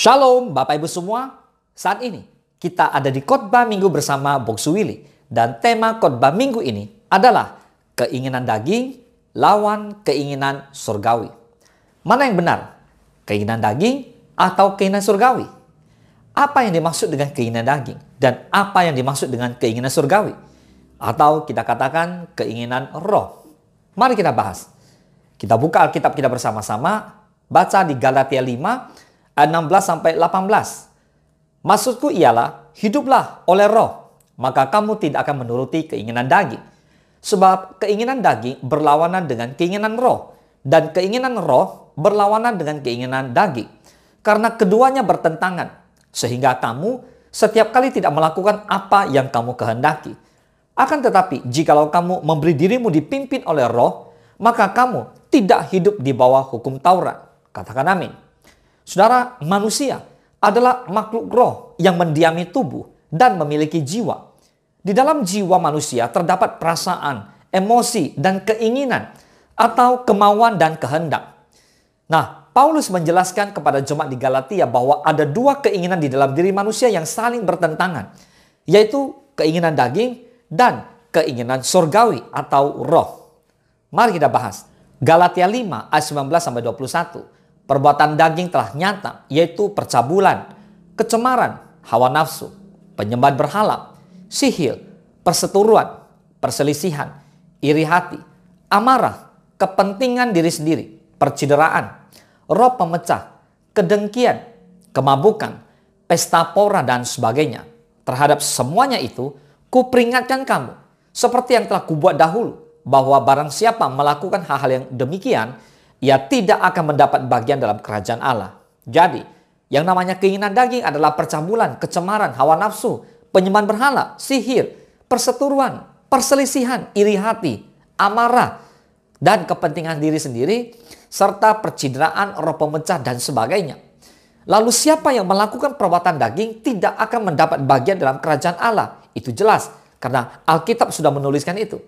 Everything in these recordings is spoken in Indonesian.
Shalom Bapak Ibu semua. Saat ini kita ada di khotbah minggu bersama Boksu Willy. Dan tema khotbah minggu ini adalah keinginan daging lawan keinginan surgawi. Mana yang benar? Keinginan daging atau keinginan surgawi? Apa yang dimaksud dengan keinginan daging? Dan apa yang dimaksud dengan keinginan surgawi? Atau kita katakan keinginan roh. Mari kita bahas. Kita buka Alkitab kita bersama-sama. Baca di Galatia 5 ayat 16 sampai 18. Maksudku ialah, hiduplah oleh roh, maka kamu tidak akan menuruti keinginan daging. Sebab keinginan daging berlawanan dengan keinginan roh, dan keinginan roh berlawanan dengan keinginan daging. Karena keduanya bertentangan, sehingga kamu setiap kali tidak melakukan apa yang kamu kehendaki. Akan tetapi, jikalau kamu memberi dirimu dipimpin oleh roh, maka kamu tidak hidup di bawah hukum Taurat. Katakan amin. Saudara, manusia adalah makhluk roh yang mendiami tubuh dan memiliki jiwa. Di dalam jiwa manusia terdapat perasaan, emosi, dan keinginan atau kemauan dan kehendak. Nah, Paulus menjelaskan kepada jemaat di Galatia bahwa ada dua keinginan di dalam diri manusia yang saling bertentangan, yaitu keinginan daging dan keinginan surgawi atau roh. Mari kita bahas. Galatia 5 ayat 19-21. Perbuatan daging telah nyata, yaitu percabulan, kecemaran, hawa nafsu, penyembahan berhala, sihir, perseteruan, perselisihan, iri hati, amarah, kepentingan diri sendiri, percideraan, roh pemecah, kedengkian, kemabukan, pesta pora, dan sebagainya. Terhadap semuanya itu, kuperingatkan kamu, seperti yang telah kubuat dahulu, bahwa barang siapa melakukan hal-hal yang demikian, ia tidak akan mendapat bagian dalam kerajaan Allah. Jadi, yang namanya keinginan daging adalah percabulan, kecemaran, hawa nafsu, penyembahan berhala, sihir, perseteruan, perselisihan, iri hati, amarah, dan kepentingan diri sendiri, serta percideraan, roh pemecah, dan sebagainya. Lalu siapa yang melakukan perbuatan daging tidak akan mendapat bagian dalam kerajaan Allah. Itu jelas, karena Alkitab sudah menuliskan itu.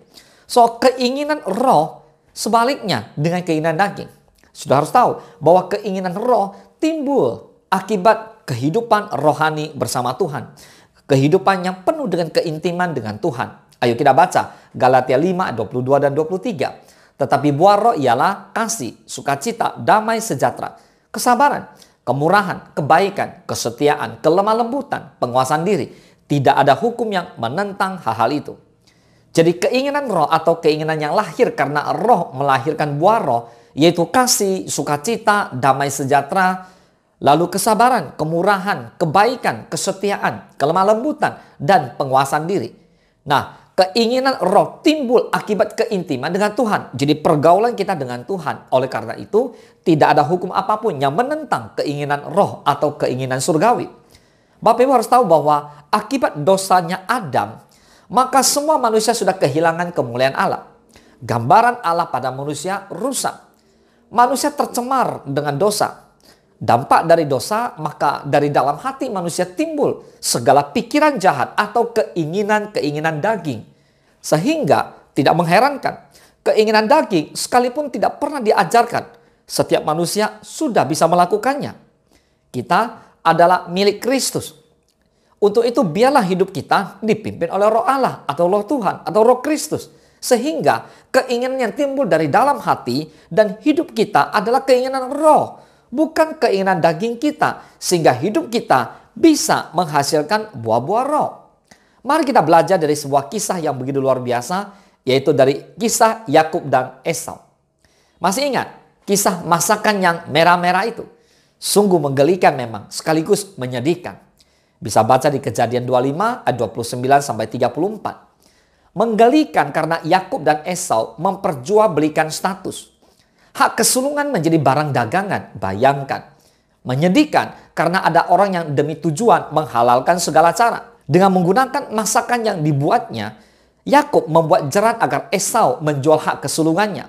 So, keinginan roh sebaliknya dengan keinginan daging. Sudah harus tahu bahwa keinginan roh timbul akibat kehidupan rohani bersama Tuhan. Kehidupan yang penuh dengan keintiman dengan Tuhan. Ayo kita baca Galatia 5, 22 dan 23. Tetapi buah roh ialah kasih, sukacita, damai sejahtera, kesabaran, kemurahan, kebaikan, kesetiaan, kelemah lembutan, penguasaan diri. Tidak ada hukum yang menentang hal-hal itu. Jadi keinginan roh atau keinginan yang lahir karena roh melahirkan buah roh, yaitu kasih, sukacita, damai sejahtera, lalu kesabaran, kemurahan, kebaikan, kesetiaan, kelemah lembutan, dan penguasaan diri. Nah, keinginan roh timbul akibat keintiman dengan Tuhan. Jadi pergaulan kita dengan Tuhan. Oleh karena itu, tidak ada hukum apapun yang menentang keinginan roh atau keinginan surgawi. Bapak Ibu harus tahu bahwa akibat dosanya Adam, maka semua manusia sudah kehilangan kemuliaan Allah. Gambaran Allah pada manusia rusak. Manusia tercemar dengan dosa. Dampak dari dosa, maka dari dalam hati manusia timbul segala pikiran jahat atau keinginan-keinginan daging. Sehingga tidak mengherankan, keinginan daging sekalipun tidak pernah diajarkan, setiap manusia sudah bisa melakukannya. Kita adalah milik Kristus. Untuk itu biarlah hidup kita dipimpin oleh roh Allah atau roh Tuhan atau roh Kristus. Sehingga keinginan yang timbul dari dalam hati dan hidup kita adalah keinginan roh. Bukan keinginan daging kita. Sehingga hidup kita bisa menghasilkan buah-buah roh. Mari kita belajar dari sebuah kisah yang begitu luar biasa. Yaitu dari kisah Yakub dan Esau. Masih ingat kisah masakan yang merah-merah itu? Sungguh menggelikan memang sekaligus menyedihkan. Bisa baca di Kejadian 25 ayat 29-34. Menggelikan karena Yakub dan Esau memperjualbelikan status. Hak kesulungan menjadi barang dagangan, bayangkan. Menyedihkan karena ada orang yang demi tujuan menghalalkan segala cara. Dengan menggunakan masakan yang dibuatnya, Yakub membuat jerat agar Esau menjual hak kesulungannya.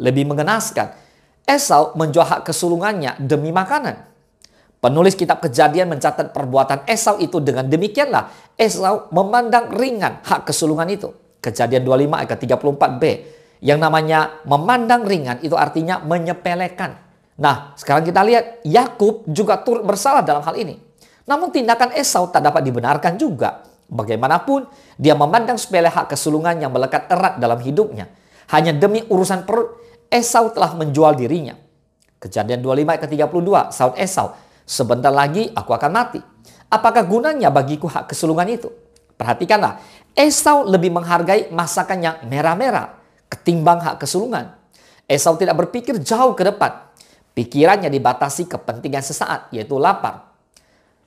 Lebih mengenaskan, Esau menjual hak kesulungannya demi makanan. Penulis kitab Kejadian mencatat perbuatan Esau itu dengan demikianlah Esau memandang ringan hak kesulungan itu. Kejadian 25 ayat 34b. Yang namanya memandang ringan itu artinya menyepelekan. Nah, sekarang kita lihat Yakub juga turut bersalah dalam hal ini. Namun tindakan Esau tak dapat dibenarkan juga. Bagaimanapun, dia memandang sepele hak kesulungan yang melekat erat dalam hidupnya. Hanya demi urusan perut, Esau telah menjual dirinya. Kejadian 25 ayat ke-32, sahut Esau, "Sebentar lagi aku akan mati. Apakah gunanya bagiku hak kesulungan itu?" Perhatikanlah, Esau lebih menghargai masakan yang merah-merah ketimbang hak kesulungan. Esau tidak berpikir jauh ke depan. Pikirannya dibatasi kepentingan sesaat, yaitu lapar.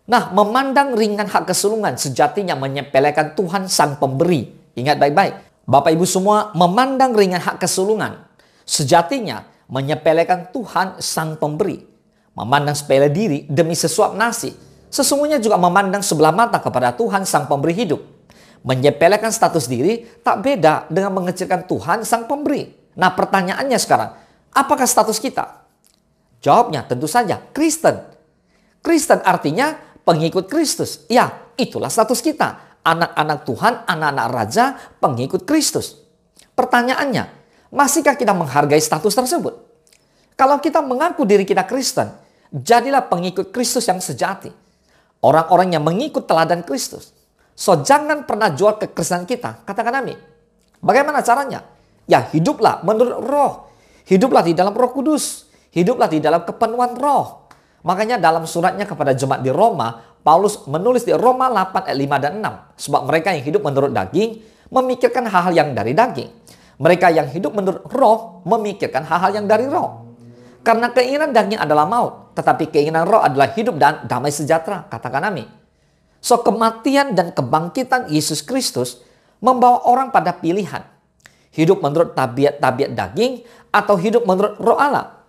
Nah, memandang ringan hak kesulungan sejatinya menyepelekan Tuhan Sang Pemberi. Ingat baik-baik, Bapak Ibu semua, memandang ringan hak kesulungan sejatinya menyepelekan Tuhan Sang Pemberi. Memandang sepele diri demi sesuap nasi, sesungguhnya juga memandang sebelah mata kepada Tuhan Sang Pemberi hidup. Menyepelekan status diri tak beda dengan mengecilkan Tuhan Sang Pemberi. Nah, pertanyaannya sekarang, apakah status kita? Jawabnya tentu saja Kristen. Kristen artinya pengikut Kristus. Ya, itulah status kita. Anak-anak Tuhan, anak-anak raja, pengikut Kristus. Pertanyaannya, masihkah kita menghargai status tersebut? Kalau kita mengaku diri kita Kristen, jadilah pengikut Kristus yang sejati. Orang-orang yang mengikut teladan Kristus. So, jangan pernah jual kekristenan kita. Katakan amin. Bagaimana caranya? Ya, hiduplah menurut Roh. Hiduplah di dalam Roh Kudus. Hiduplah di dalam kepenuhan Roh. Makanya dalam suratnya kepada jemaat di Roma, Paulus menulis di Roma 8 ayat 5 dan 6. Sebab mereka yang hidup menurut daging memikirkan hal-hal yang dari daging. Mereka yang hidup menurut Roh memikirkan hal-hal yang dari Roh. Karena keinginan daging adalah maut, tetapi keinginan Roh adalah hidup dan damai sejahtera. Katakan amin. So, kematian dan kebangkitan Yesus Kristus membawa orang pada pilihan. Hidup menurut tabiat-tabiat daging atau hidup menurut Roh Allah.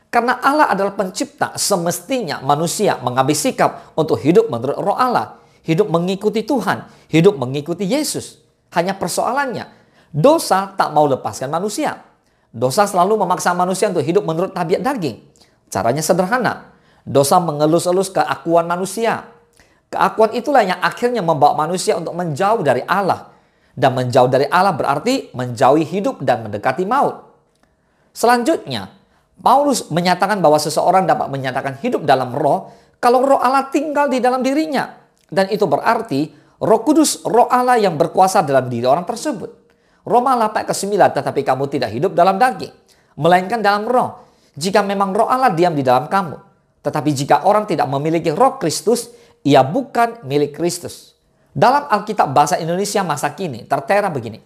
Karena Allah adalah pencipta, semestinya manusia mengambil sikap untuk hidup menurut Roh Allah. Hidup mengikuti Tuhan, hidup mengikuti Yesus. Hanya persoalannya, dosa tak mau lepaskan manusia. Dosa selalu memaksa manusia untuk hidup menurut tabiat daging. Caranya sederhana. Dosa mengelus-elus keakuan manusia. Keakuan itulah yang akhirnya membawa manusia untuk menjauh dari Allah. Dan menjauh dari Allah berarti menjauhi hidup dan mendekati maut. Selanjutnya, Paulus menyatakan bahwa seseorang dapat menyatakan hidup dalam Roh kalau Roh Allah tinggal di dalam dirinya. Dan itu berarti Roh Kudus, Roh Allah yang berkuasa dalam diri orang tersebut. Roma 8 ke 9, tetapi kamu tidak hidup dalam daging, melainkan dalam Roh. Jika memang Roh Allah diam di dalam kamu. Tetapi jika orang tidak memiliki Roh Kristus, ia bukan milik Kristus. Dalam Alkitab bahasa Indonesia masa kini tertera begini.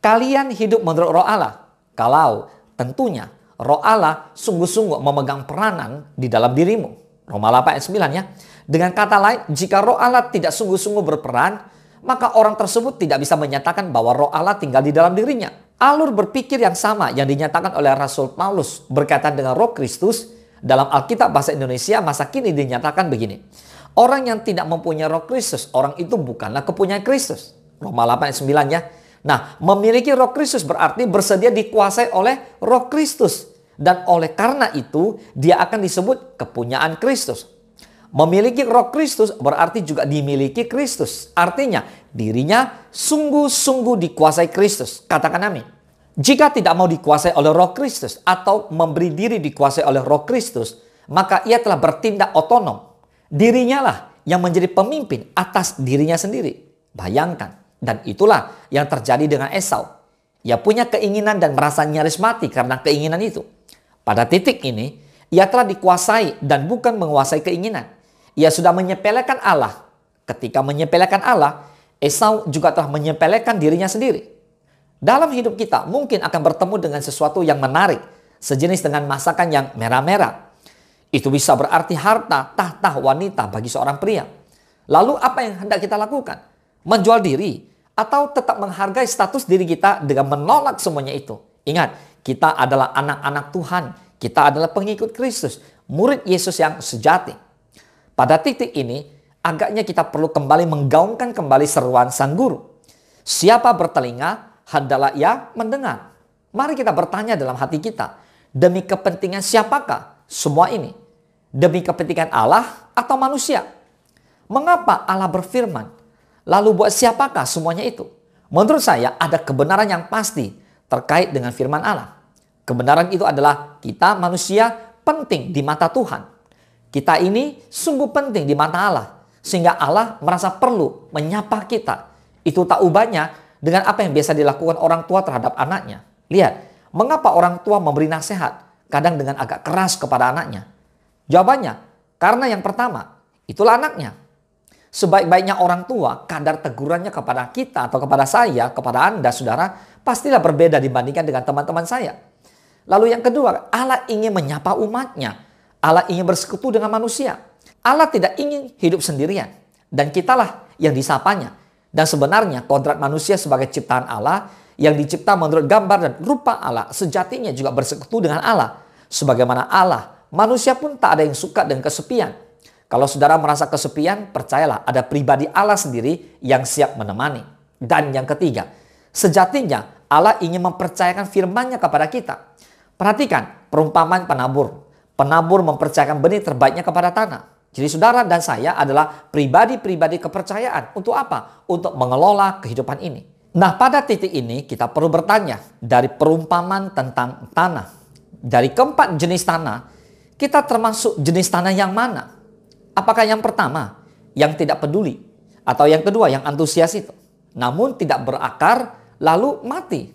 Kalian hidup menurut Roh Allah. Kalau tentunya Roh Allah sungguh-sungguh memegang peranan di dalam dirimu. Roma 8 ayat 9 ya. Dengan kata lain, jika Roh Allah tidak sungguh-sungguh berperan, maka orang tersebut tidak bisa menyatakan bahwa Roh Allah tinggal di dalam dirinya. Alur berpikir yang sama yang dinyatakan oleh Rasul Paulus berkaitan dengan Roh Kristus dalam Alkitab bahasa Indonesia masa kini dinyatakan begini. Orang yang tidak mempunyai Roh Kristus, orang itu bukanlah kepunyaan Kristus. Roma 8 ayat 9 ya. Nah, memiliki Roh Kristus berarti bersedia dikuasai oleh Roh Kristus. Dan oleh karena itu, dia akan disebut kepunyaan Kristus. Memiliki Roh Kristus berarti juga dimiliki Kristus. Artinya, dirinya sungguh-sungguh dikuasai Kristus. Katakan amin. Jika tidak mau dikuasai oleh Roh Kristus atau memberi diri dikuasai oleh Roh Kristus, maka ia telah bertindak otonom. Dirinya lah yang menjadi pemimpin atas dirinya sendiri. Bayangkan. Dan itulah yang terjadi dengan Esau. Ia punya keinginan dan merasa nyaris mati karena keinginan itu. Pada titik ini, ia telah dikuasai dan bukan menguasai keinginan. Ia sudah menyepelekan Allah. Ketika menyepelekan Allah, Esau juga telah menyepelekan dirinya sendiri. Dalam hidup kita mungkin akan bertemu dengan sesuatu yang menarik, sejenis dengan masakan yang merah-merah. Itu bisa berarti harta, tahta, wanita bagi seorang pria. Lalu apa yang hendak kita lakukan? Menjual diri atau tetap menghargai status diri kita dengan menolak semuanya itu? Ingat, kita adalah anak-anak Tuhan. Kita adalah pengikut Kristus, murid Yesus yang sejati. Pada titik ini, agaknya kita perlu kembali menggaungkan kembali seruan Sang Guru. Siapa bertelinga, hendaklah ia mendengar. Mari kita bertanya dalam hati kita, demi kepentingan siapakah semua ini? Demi kepentingan Allah atau manusia? Mengapa Allah berfirman? Lalu buat siapakah semuanya itu? Menurut saya ada kebenaran yang pasti terkait dengan firman Allah. Kebenaran itu adalah kita manusia penting di mata Tuhan. Kita ini sungguh penting di mata Allah. Sehingga Allah merasa perlu menyapa kita. Itu tak ubahnya dengan apa yang biasa dilakukan orang tua terhadap anaknya. Lihat, mengapa orang tua memberi nasihat kadang dengan agak keras kepada anaknya? Jawabannya, karena yang pertama, itulah anaknya. Sebaik-baiknya orang tua, kadar tegurannya kepada kita atau kepada saya, kepada Anda, saudara, pastilah berbeda dibandingkan dengan teman-teman saya. Lalu yang kedua, Allah ingin menyapa umatnya. Allah ingin bersekutu dengan manusia. Allah tidak ingin hidup sendirian. Dan kitalah yang disapanya. Dan sebenarnya kodrat manusia sebagai ciptaan Allah, yang dicipta menurut gambar dan rupa Allah, sejatinya juga bersekutu dengan Allah. Sebagaimana Allah, manusia pun tak ada yang suka dengan kesepian. Kalau saudara merasa kesepian, percayalah ada pribadi Allah sendiri yang siap menemani. Dan yang ketiga, sejatinya Allah ingin mempercayakan firman-Nya kepada kita. Perhatikan perumpamaan penabur. Penabur mempercayakan benih terbaiknya kepada tanah. Jadi saudara dan saya adalah pribadi-pribadi kepercayaan. Untuk apa? Untuk mengelola kehidupan ini. Nah, pada titik ini kita perlu bertanya dari perumpamaan tentang tanah. Dari keempat jenis tanah, kita termasuk jenis tanah yang mana? Apakah yang pertama, yang tidak peduli? Atau yang kedua, yang antusias itu? Namun tidak berakar, lalu mati.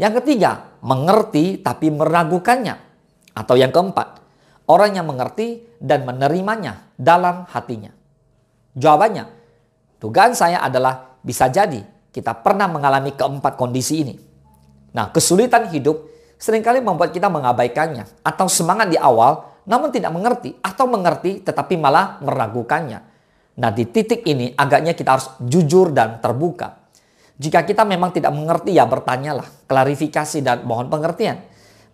Yang ketiga, mengerti tapi meragukannya. Atau yang keempat, orang yang mengerti dan menerimanya dalam hatinya. Jawabannya, dugaan saya adalah bisa jadi kita pernah mengalami keempat kondisi ini. Nah, kesulitan hidup seringkali membuat kita mengabaikannya. Atau semangat di awal, namun tidak mengerti, atau mengerti tetapi malah meragukannya. Nah, di titik ini agaknya kita harus jujur dan terbuka. Jika kita memang tidak mengerti, ya bertanyalah, klarifikasi dan mohon pengertian.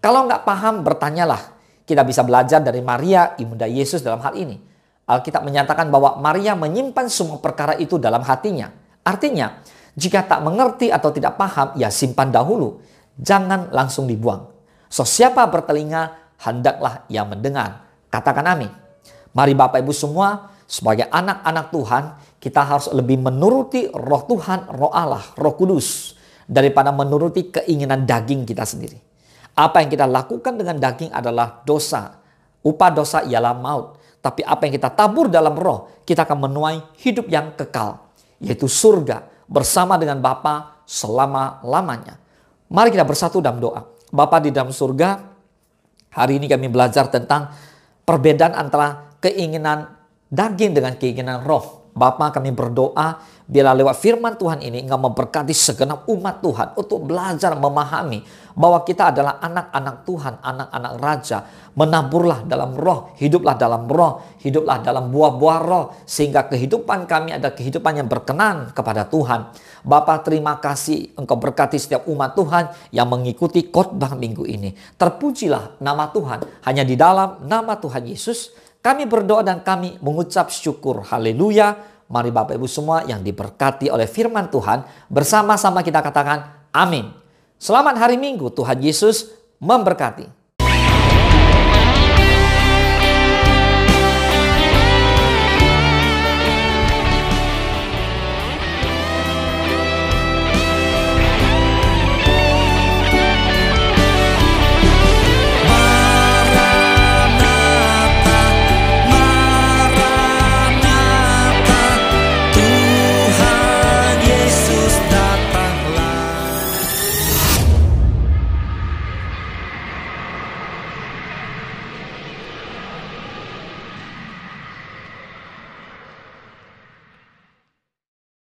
Kalau nggak paham, bertanyalah. Kita bisa belajar dari Maria, ibunda Yesus dalam hal ini. Alkitab menyatakan bahwa Maria menyimpan semua perkara itu dalam hatinya. Artinya, jika tak mengerti atau tidak paham, ya simpan dahulu. Jangan langsung dibuang. So, siapa bertelinga, hendaklah ia mendengar. Katakan amin. Mari Bapak Ibu semua, sebagai anak-anak Tuhan, kita harus lebih menuruti roh Tuhan, roh Allah, roh kudus, daripada menuruti keinginan daging kita sendiri. Apa yang kita lakukan dengan daging adalah dosa. Upah dosa ialah maut. Tapi apa yang kita tabur dalam roh, kita akan menuai hidup yang kekal, yaitu surga bersama dengan Bapa selama-lamanya. Mari kita bersatu dalam doa. Bapa di dalam surga, hari ini kami belajar tentang perbedaan antara keinginan daging dengan keinginan roh. Bapa, kami berdoa bila lewat firman Tuhan ini Engkau memberkati segenap umat Tuhan untuk belajar memahami bahwa kita adalah anak-anak Tuhan, anak-anak Raja. Menaburlah dalam roh, hiduplah dalam roh, hiduplah dalam buah-buah roh, sehingga kehidupan kami adalah kehidupan yang berkenan kepada Tuhan. Bapa, terima kasih Engkau berkati setiap umat Tuhan yang mengikuti khotbah minggu ini. Terpujilah nama Tuhan. Hanya di dalam nama Tuhan Yesus kami berdoa dan kami mengucap syukur. Haleluya. Mari Bapak Ibu semua yang diberkati oleh firman Tuhan, bersama-sama kita katakan amin. Selamat hari Minggu, Tuhan Yesus memberkati.